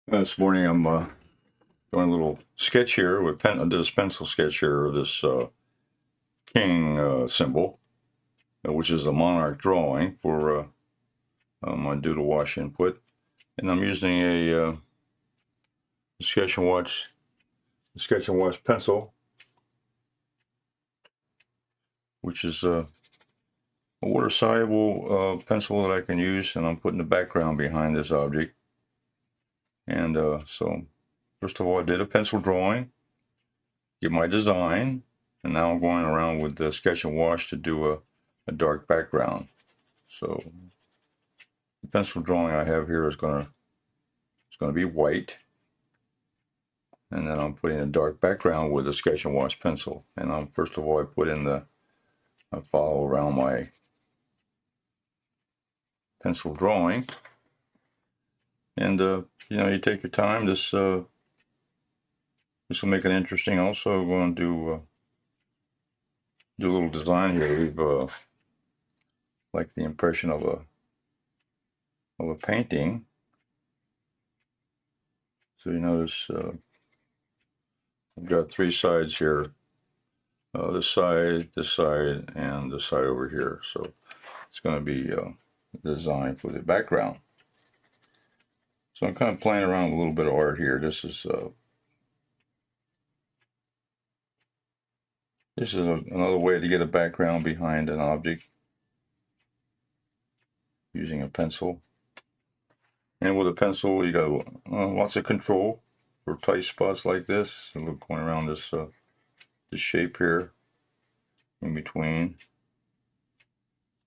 This morning I'm doing a little sketch here with pen. I did a pencil sketch here of this king symbol, which is a monarch drawing for my doodle wash input, and I'm using a sketch and wash pencil, which is a water soluble pencil that I can use, and I'm putting the background behind this object. And so first of all, I did a pencil drawing, get my design, and now I'm going around with the sketch and wash to do a dark background. So the pencil drawing I have here is going to be white, and then I'm putting a dark background with a sketch and wash pencil. And first of all, I follow around my pencil drawing, and you take your time. This will make it interesting. Also, I'm going to do a little design here. Leave like the impression of a painting. So you notice I've got three sides here. This side, and this side over here. So it's going to be designed for the background. So I'm kind of playing around with a little bit of art here. This is another way to get a background behind an object using a pencil. And with a pencil, you got lots of control for tight spots like this. So look, going around this shape here in between.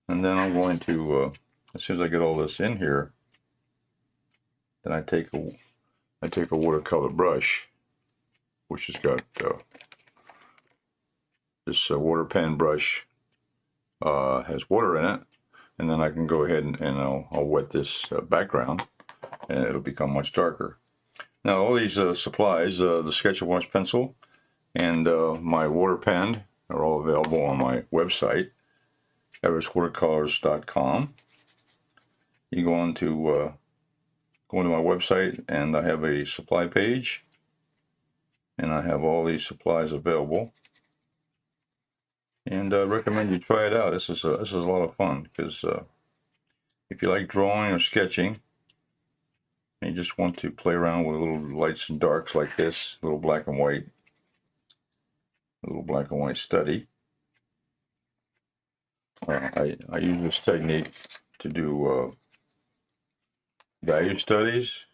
And then I'm going to, as soon as I get all this in here, then I take a watercolor brush, which has got this water pen brush, has water in it, and then I can go ahead and I'll wet this background, and it'll become much darker. Now all these supplies, the sketch and wash pencil and my water pen, are all available on my website, everestwatercolors.com. You go into my website, and I have a supply page, and I have all these supplies available. And I recommend you try it out. This is a lot of fun, because if you like drawing or sketching, and you just want to play around with little lights and darks like this, a little black and white study. I use this technique to do value studies,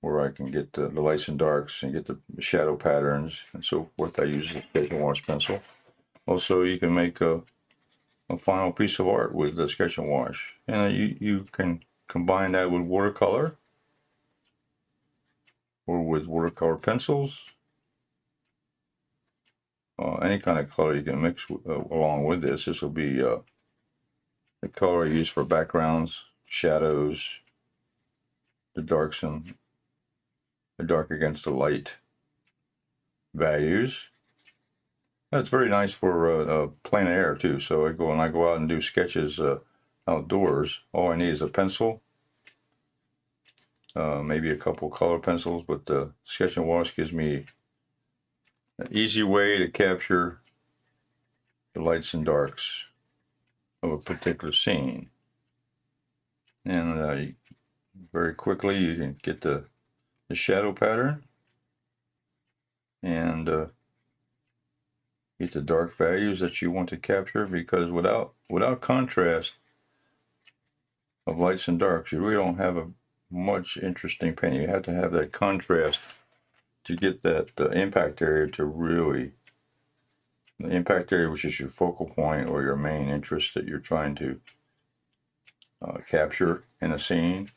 where I can get the lights and darks and get the shadow patterns and so forth. I use the sketch and wash pencil. Also, you can make a final piece of art with the sketch and wash, and you can combine that with watercolor or with watercolor pencils. Any kind of color you can mix along with this. This will be the color I use for backgrounds, shadows, the darks and the dark against the light values. That's very nice for plein air too. So when I go out and do sketches outdoors, all I need is a pencil, maybe a couple color pencils, but the sketch and wash gives me an easy way to capture the lights and darks of a particular scene. And very quickly you can get the shadow pattern and get the dark values that you want to capture, because without contrast of lights and darks, you really don't have a much interesting painting. You have to have that contrast to get that impact area to really, the impact area, which is your focal point or your main interest that you're trying to capture in a scene.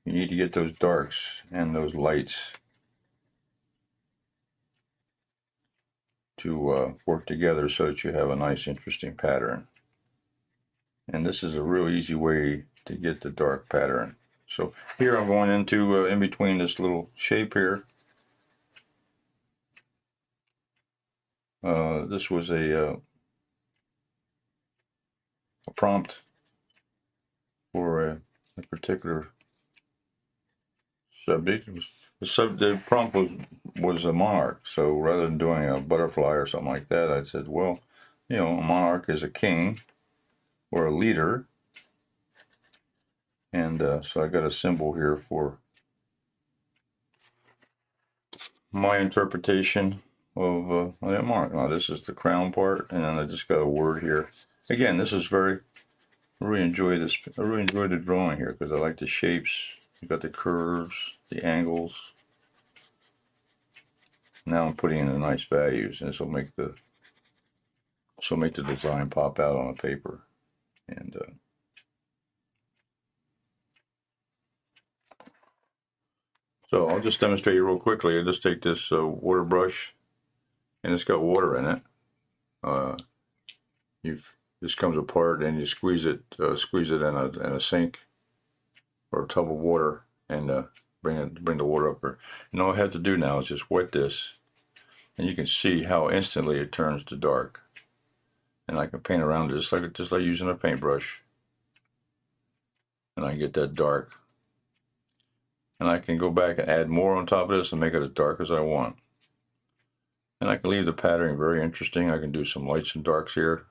You need to get those darks and those lights to work together so that you have a nice, interesting pattern. And this is a real easy way to get the dark pattern. So here I'm going into in between this little shape here. This was a prompt for a particular subject. The prompt was a monarch. So rather than doing a butterfly or something like that, I said, well, you know, a monarch is a king or a leader. And so I got a symbol here for my interpretation of that monarch. Now this is the crown part, and then I just got a word here. Again, this is very, I really enjoy this. I really enjoy the drawing here because I like the shapes. You got the curves, the angles. Now I'm putting in the nice values, and this will make the design pop out on the paper. And so I'll just demonstrate you real quickly. I'll just take this water brush, and it's got water in it. This comes apart, and you squeeze it in a sink or a tub of water, and bring the water up here. And all I have to do now is just wet this, and you can see how instantly it turns to dark. And I can paint around it just like using a paintbrush, and I get that dark. And I can go back and add more on top of this and make it as dark as I want. And I can leave the pattern very interesting. I can do some lights and darks here,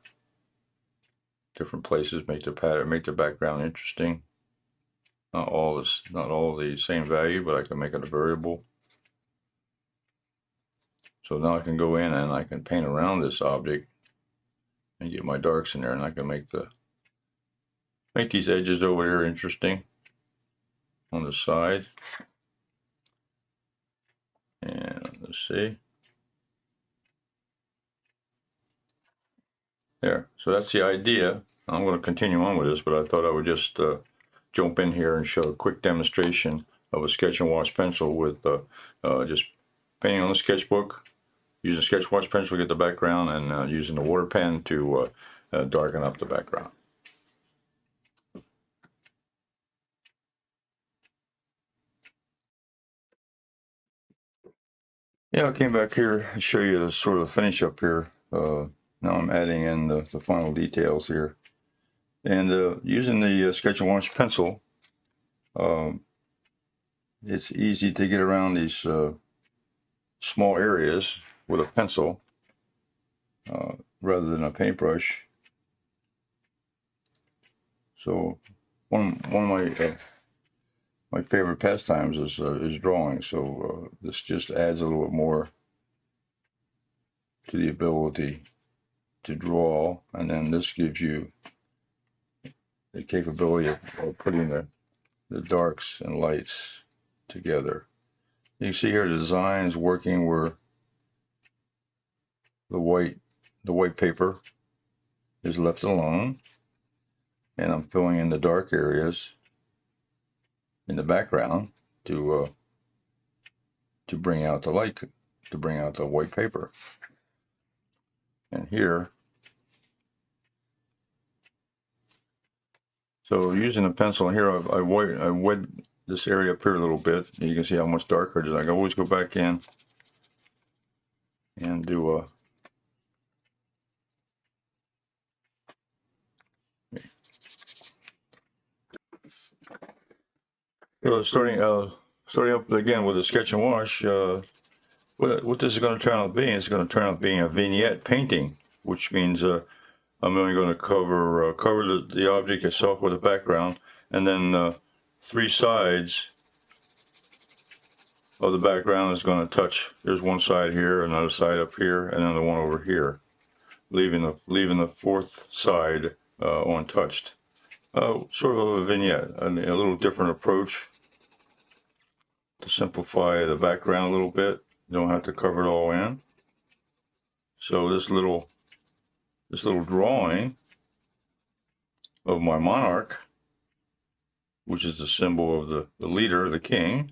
different places, make the background interesting. Not all the same value, but I can make it a variable. So now I can go in and I can paint around this object and get my darks in there, and I can make these edges over here interesting on the side. And let's see. There. So that's the idea. I'm going to continue on with this, but I thought I would just jump in here and show a quick demonstration of a sketch and wash pencil with just painting on the sketchbook, using sketch wash pencil to get the background, and using the water pen to darken up the background. Yeah, I came back here to show you the sort of finish up here. Now I'm adding in the final details here. And using the sketch and wash pencil, it's easy to get around these small areas with a pencil rather than a paintbrush. So one of my favorite pastimes is drawing. So this just adds a little bit more to the ability to draw, and then this gives you the capability of putting the darks and lights together. You can see here the design is working where the white paper is left alone, and I'm filling in the dark areas in the background to bring out the light, to bring out the white paper. And here, so using a pencil here, I wet this area up here a little bit, and you can see how much darker it is. I can always go back in and do a starting up again with a sketch and wash. What this is going to turn out being is going to turn out being a vignette painting, which means I'm only going to cover the object itself with a background, and then 3 sides of the background is going to touch. There's one side here, another side up here, and then the one over here, leaving the 4th side untouched. Sort of a vignette, a little different approach to simplify the background a little bit. You don't have to cover it all in. So this little drawing of my monarch, which is the symbol of the leader, the king,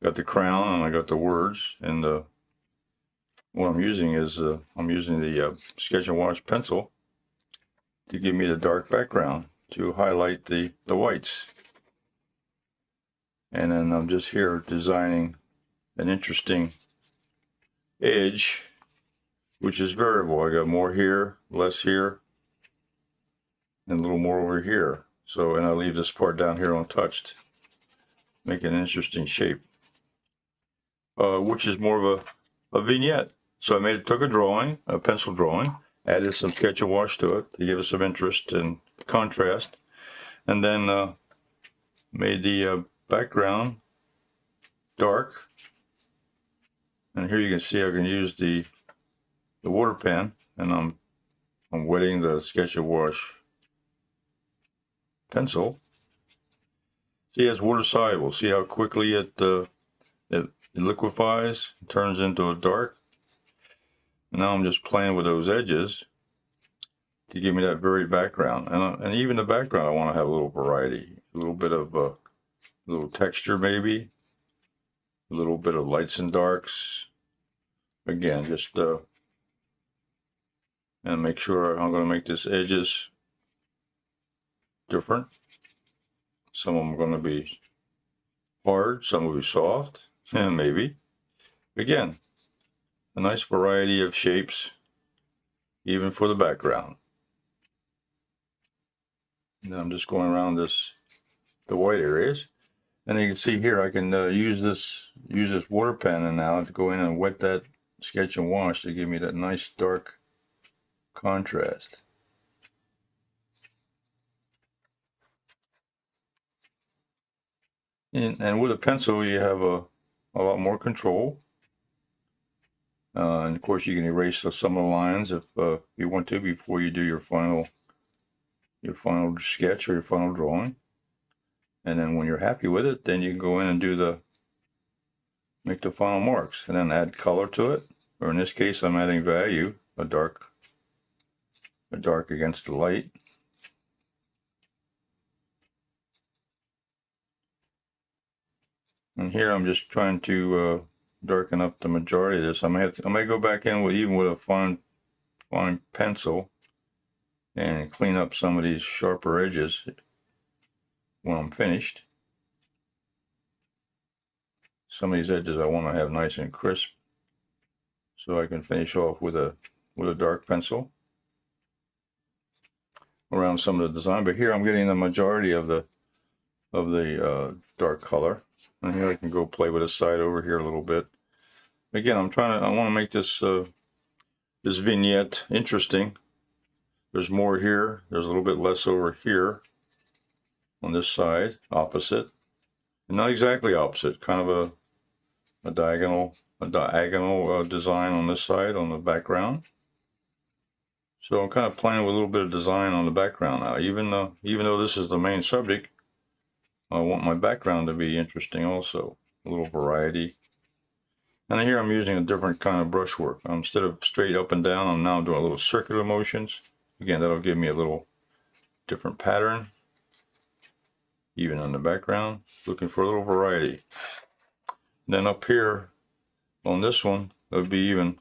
got the crown, and I got the words, and what I'm using is I'm using the sketch and wash pencil to give me the dark background to highlight the whites. And then I'm just here designing an interesting edge, which is variable. I got more here, less here, and a little more over here. So, and I leave this part down here untouched. make an interesting shape, which is more of a vignette. So I took a drawing, a pencil drawing, added some sketch and wash to it to give it some interest and contrast, and then made the background dark. And here you can see I can use the water pen, and I'm wetting the sketch and wash pencil. See, it's water soluble. See how quickly it liquefies, turns into a dark. And now I'm just playing with those edges to give me that very background. And even the background, I want to have a little variety, a little bit of a little texture maybe, a little bit of lights and darks. Again, just and make sure I'm going to make this edges different. Some of them are going to be hard, some will be soft, and maybe. Again, a nice variety of shapes, even for the background. And I'm just going around the white areas. And you can see here, I can use this water pen and now to go in and wet that sketch and wash to give me that nice dark contrast. And with a pencil, you have a lot more control. And of course, you can erase some of the lines if you want to before you do your final sketch or your final drawing. And then when you're happy with it, then you can go in and make the final marks, and then add color to it. Or in this case, I'm adding value, a dark against the light. And here I'm just trying to darken up the majority of this. I may go back in with a fine pencil and clean up some of these sharper edges when I'm finished. Some of these edges I want to have nice and crisp, so I can finish off with a dark pencil around some of the design. But here I'm getting the majority of the dark color. And here I can go play with the side over here a little bit. Again, I want to make this this vignette interesting. There's more here. There's a little bit less over here on this side, opposite. And not exactly opposite, kind of a diagonal design on this side on the background. So I'm kind of playing with a little bit of design on the background now. Even though this is the main subject, I want my background to be interesting also. A little variety. And here I'm using a different kind of brushwork. Instead of straight up and down, I'm now doing a little circular motions. Again, that'll give me a little different pattern. Even on the background, looking for a little variety. And then up here on this one, it would be even.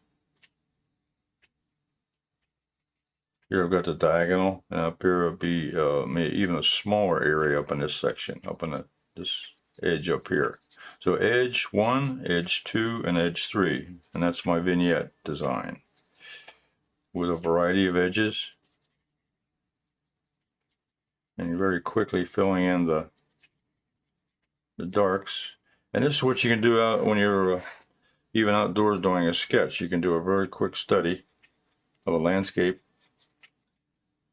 Here I've got the diagonal, and up here would be even a smaller area up in this section, up in this edge up here. So edge 1, edge 2, and edge 3, and that's my vignette design with a variety of edges. And you're very quickly filling in the darks. And this is what you can do out when you're even outdoors doing a sketch. You can do a very quick study of a landscape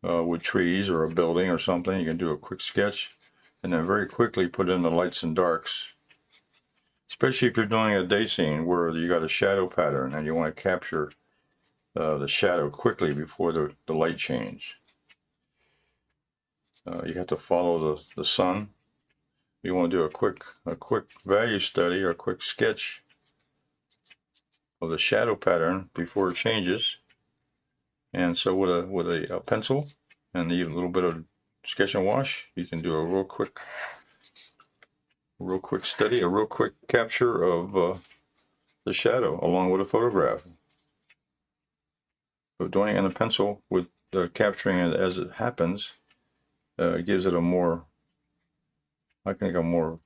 with trees or a building or something. You can do a quick sketch and then very quickly put in the lights and darks. Especially if you're doing a day scene where you got a shadow pattern and you want to capture the shadow quickly before the light change. You have to follow the sun. You want to do a quick value study or a quick sketch of the shadow pattern before it changes. And so with a pencil and a little bit of sketch and wash, you can do a real quick study, a real quick capture of the shadow along with a photograph. So doing it in a pencil with capturing it as it happens gives it a more, I think, a more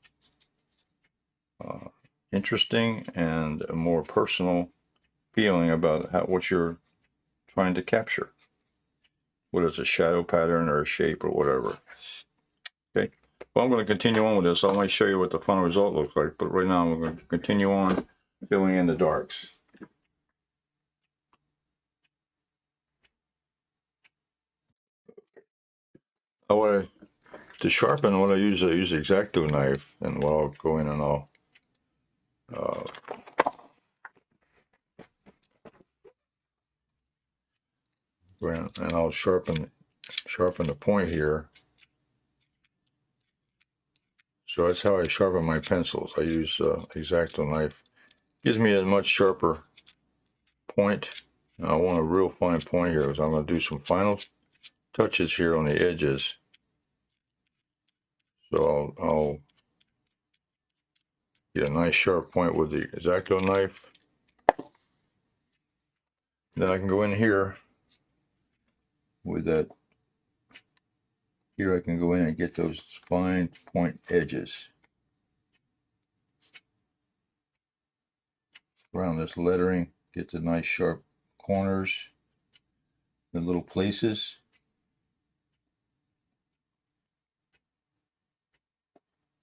interesting and a more personal feeling about what you're trying to capture, whether it's a shadow pattern or a shape or whatever. Okay, Well, I'm going to continue on with this. I might show you what the final result looks like, but right now I'm going to continue on filling in the darks. To sharpen, what I use the X-Acto knife, and what I'll go in and I'll sharpen the point here. So that's how I sharpen my pencils. I use X-Acto knife. Gives me a much sharper point. And I want a real fine point here, because I'm going to do some final touches here on the edges. So I'll get a nice sharp point with the X-Acto knife. Then I can go in here with that. Here I can go in and get those fine point edges around this lettering. Get the nice sharp corners, the little places.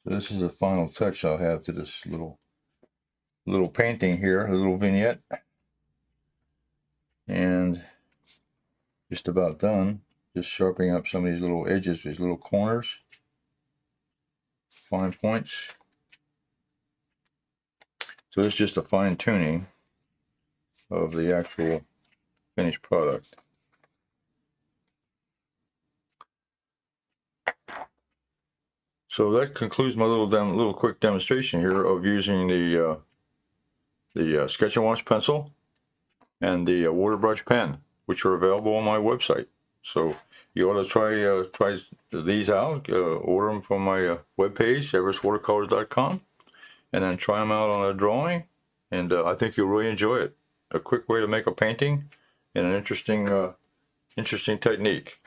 So this is the final touch I'll have to this little painting here, a little vignette. And just about done. Just sharpening up some of these little edges, these little corners, fine points. So it's just a fine tuning of the actual finished product. So that concludes my little quick demonstration here of using the Sketch and Wash pencil and the water brush pen, which are available on my website. So you ought to try these out. Order them from my webpage, everestwatercolors.com, and then try them out on a drawing. And I think you'll really enjoy it. A quick way to make a painting and an interesting technique.